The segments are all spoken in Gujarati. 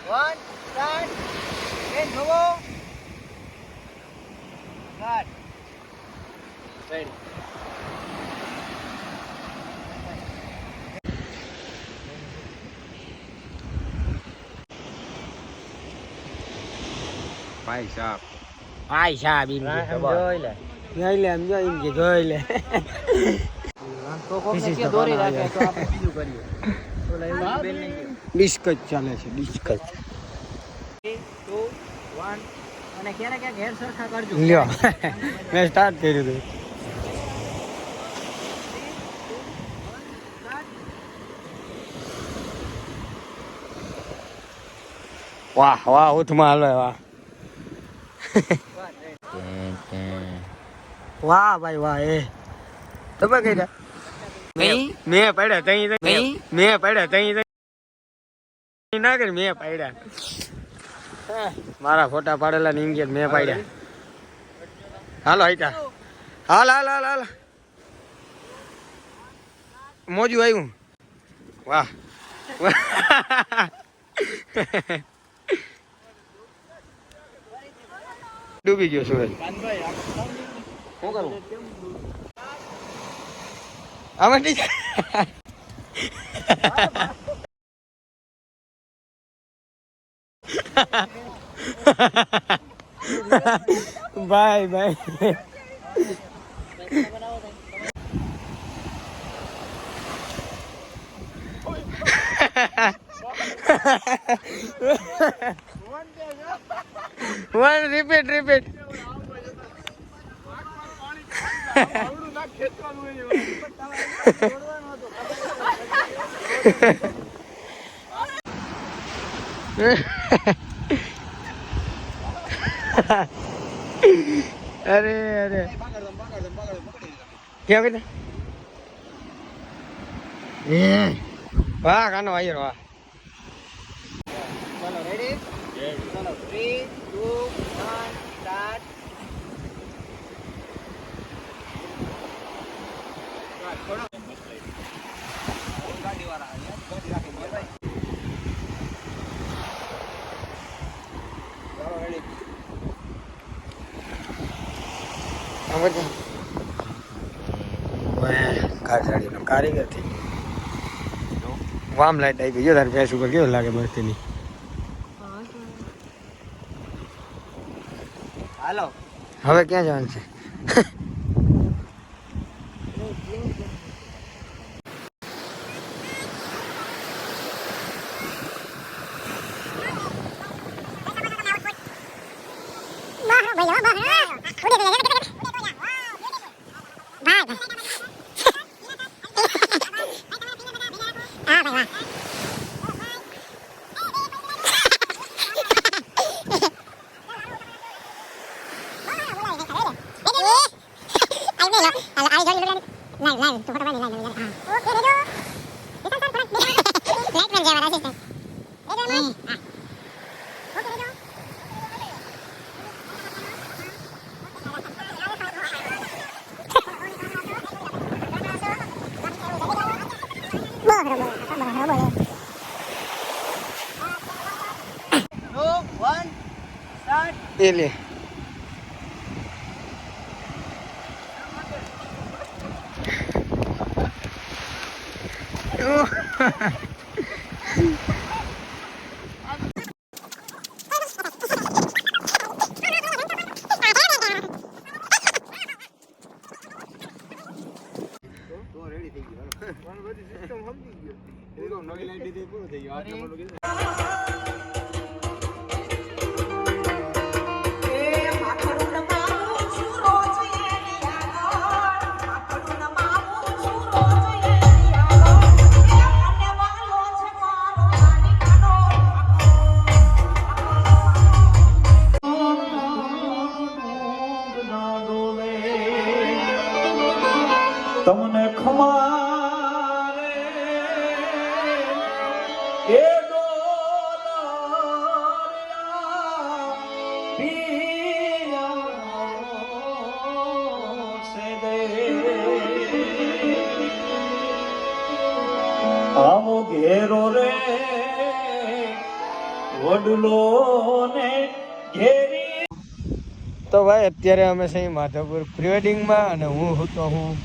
1 સ્ટાર્ટ બેન જોવો સ્ટાર્ટ રેડી ભાઈ સાહેબ જોઈ લે જોઈ લે એમ જો એમ કે જોઈ લે તો કોને કે દોરી રાખે તો આપણે બીજું કરીએ તો લાઈવ બેન નહીં ડિસ્કસ ચાલે છે ડિસ્કસ 3 2 1 અને ક્યારે ક્યારે ઘેર સરખા કરજો લ્યો મેં સ્ટાર્ટ કર્યું હતું વાહ વાહ ઉઠમાં હાલો વાહ વાહ ભાઈ વાહ એ તમે કઈ મેં પડ્યા તઈ મેં પડ્યા તઈ ના કરી મેં પાડ્યા મારા ફોટા પાડેલા ની ઇંગેટ મેં પાડ્યા હાલો આઈતા હાલ હાલ હાલ હાલ મોજું આવ્યું વાહ ડૂબી ગયો સૂરજ શું કરું આમાં બાય બાય one repeat अरे अरे क्या कहते वाह कानो भाई वाह ચલો રેડી ચલો 3 2 1 સ્ટાર્ટ ગાડી વાળા ગાડી રાખી દે ભાઈ ચલો રેડી ગાડીનો કારીગર થી વામ લાઈટ આવી ગયો તાર ફેસ ઉપર કેવું લાગે બરતીની હાલો હવે ક્યાં જવાનું છે એ લે રેડી થઈ ગયું પણ બધી સિસ્ટમ સમજી ગયો એ તો નવી લાઈટ દીધી પૂરું થઈ ગયું આપણે મતલબ તમને ખમારે એ ડોલરિયા પિયા સે દે આવો ઘેરો રે વડલો ને ઘેરી તો ભાઈ અત્યારે અમે છે માધવપુર પ્રી વેડિંગમાં અને હું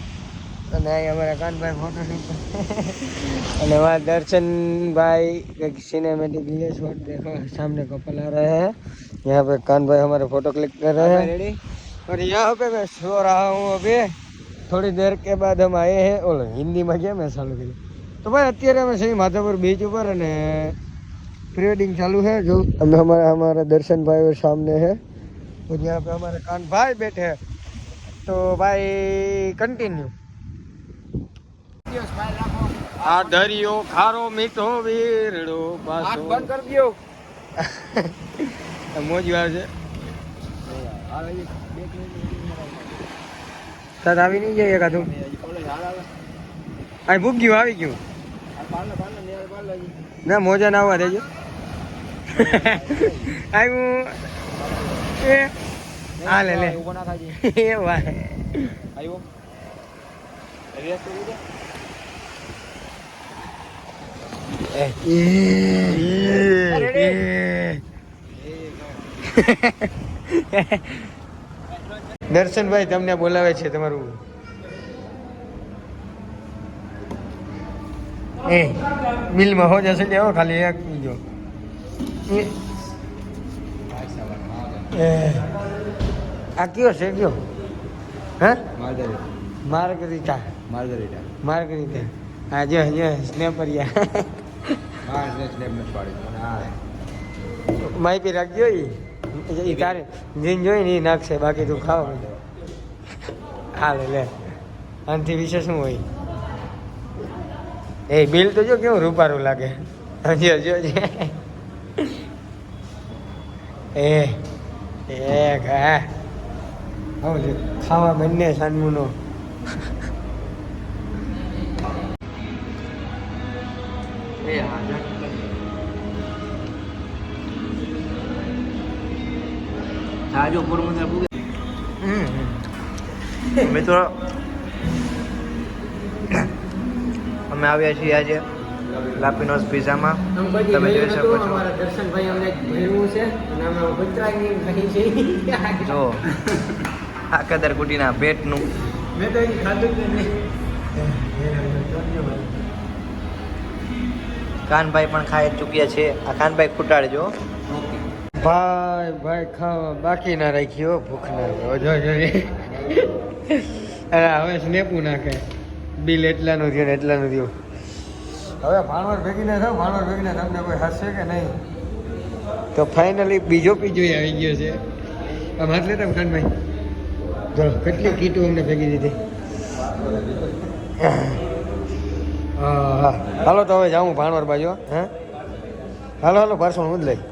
અને અહીં અમારા કાનભાઈ ફોટોશૂટ અને वहाँ दर्शनभाई एक सिनेमेटिक लिए शॉट देखो सामने कपल आ रहे हैं यहाँ पे कान भाई हमारे फोटो क्लिक कर रहे हैं और यहाँ पे मैं सो रहा हूँ अभी थोड़ी देर के बाद हम आए हैं ओलो हिंदी में क्या मैं चालू करी तो भाई અત્યારે અમે સહી માધાપુર बीच ઉપર અને प्री वेडिंग चालू है जो हमारा दर्शन भाई और सामने है और यहाँ पे हमारे कान भाई बैठे हैं तो भाई कंटिन्यू आ दरियो खारो मीठो वीरड़ो पासो બંધ કરી દો મોજ આવે સાત આવી નહીં જાય એકાદું આ ભૂખ ગયું આવી ગયું ના મોજા ના આવવા દેજો આવ્યું એ હા લે એ વાહ આવ્યો દર્શનભાઈ તમને બોલાવે છે તમારું એ બિલમાં હો જશે કે ખાલી એક પીજો આ કયો છે કયો હા માર્ગરીટા હા જો સ્નેપરિયા માહિતી રાખજો એ તારે જીન જોઈ ને નાખશે બાકી તું ખાવ હાલે લે આનાથી વિશે શું હોય એ બિલ તો જો કેવું રૂપારું લાગે જો જો એ હા ખાવા બંને સાનમુનો મિત્રો અમે આવ્યા છીએ આજે લાપીનોસ પિઝામાં તમે જોઈ શકો છો દર્શનભાઈ અમને ભેરવું છે અને અમે ગુજરાતની રહી છે જો આ કદર કુટીના પેટનું મેં તો એ ખાધું જ નહીં કાનભાઈ પણ ખાઈ ચૂક્યા છે આ કાનભાઈ ખૂટાડજો ભાઈ ખાવા બાકી ના રાખ્યો ભૂખ ના જો અરે હવે સ્નેપું નાખે બિલ એટલાનું થયું ને એટલાનું થયું હવે ભાણવર ભેગી ના થાવ ભાણવર ભેગી ના તમને કોઈ હસશે કે નહીં તો ફાઇનલી બીજો પીજો આવી ગયો છે આમ હાથ લેતા ખાનભાઈ જો કેટલી કીટું અમને ભેગી દીધી હા હાલો તો હવે જાઉં ભાણવર બાજુ હા હાલો પાર્સલ હું જ લઈ